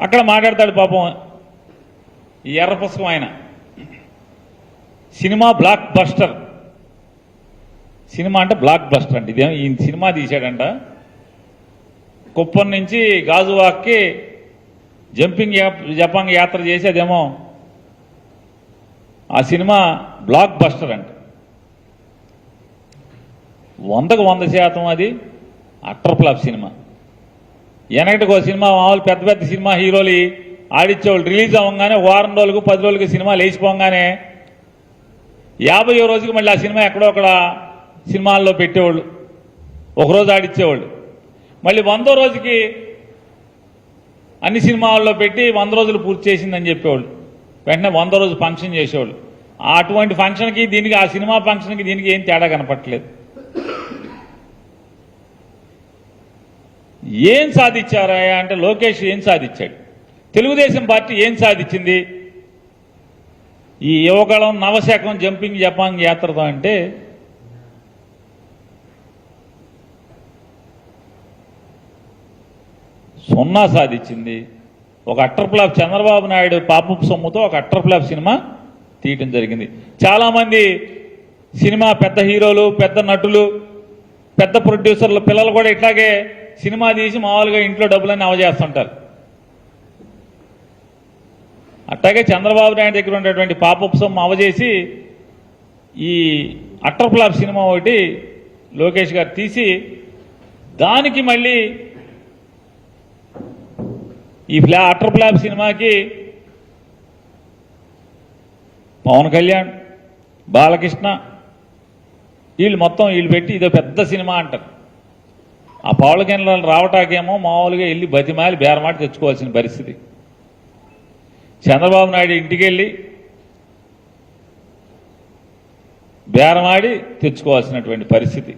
అక్కడ మాట్లాడతాడు పాపం ఈ ఎర్ర పుస్తకం ఆయన. సినిమా బ్లాక్ బస్టర్, సినిమా అంటే బ్లాక్ బస్టర్ అంటే ఇదేమో ఈ సినిమా తీశాడంట. కుప్పం నుంచి గాజువాక్కి జపాంగ్ యాత్ర చేసి అదేమో ఆ సినిమా బ్లాక్ బస్టర్ అంట. 100కు 100% అది అట్టర్ ఫ్లాప్ సినిమా. వెనకటికి ఒక సినిమా మామూలు పెద్ద పెద్ద సినిమా హీరోలు ఆడిచ్చేవాళ్ళు, రిలీజ్ అవ్వగానే వారం రోజులకు 10 రోజులకి సినిమా లేచిపోగానే 50వ రోజుకి మళ్ళీ ఆ సినిమా ఎక్కడో అక్కడ సినిమాల్లో పెట్టేవాళ్ళు, ఒకరోజు ఆడిచ్చేవాళ్ళు. మళ్ళీ 100వ రోజుకి అన్ని సినిమాల్లో పెట్టి 100 రోజులు పూర్తి చేసిందని చెప్పేవాళ్ళు. వెంటనే 100వ రోజు ఫంక్షన్ చేసేవాళ్ళు. అటువంటి ఫంక్షన్కి దీనికి, ఆ సినిమా ఫంక్షన్కి దీనికి ఏం తేడా కనపట్లేదు. ఏం సాధించారా అంటే లోకేష్ ఏం సాధించాడు, తెలుగుదేశం పార్టీ ఏం సాధించింది ఈ యువగళం నవశకం జంపింగ్ జపాంగ్ యాత్రతో అంటే సున్నా సాధించింది. ఒక అట్టర్ ఫ్లాప్ చంద్రబాబు నాయుడు పాపపు సొమ్ముతో ఒక అట్టర్ ఫ్లాప్ సినిమా తీయటం జరిగింది. చాలామంది సినిమా పెద్ద హీరోలు, పెద్ద నటులు, పెద్ద ప్రొడ్యూసర్లు పిల్లలు కూడా ఇట్లాగే సినిమా తీసి మామూలుగా ఇంట్లో డబ్బులన్నీ అవజేస్తుంటారు. అట్లాగే చంద్రబాబు నాయుడు దగ్గర ఉన్నటువంటి పాపపు సొమ్ము అవజేసి ఈ అట్టర్ ఫ్లాప్ సినిమా ఒకటి లోకేష్ గారు తీసి దానికి మళ్ళీ ఈ అట్టర్ ఫ్లాప్ సినిమాకి పవన్ కళ్యాణ్, బాలకృష్ణ వీళ్ళు పెట్టి ఇదో పెద్ద సినిమా అంటారు. ఆ పవన్ కళ్యాణ్ రావటాకేమో మామూలుగా వెళ్ళి బతిమాలి బేరమాటి తెచ్చుకోవాల్సిన పరిస్థితి. చంద్రబాబు నాయుడు ఇంటికి వెళ్ళి బేరమాడి తెచ్చుకోవాల్సినటువంటి పరిస్థితి.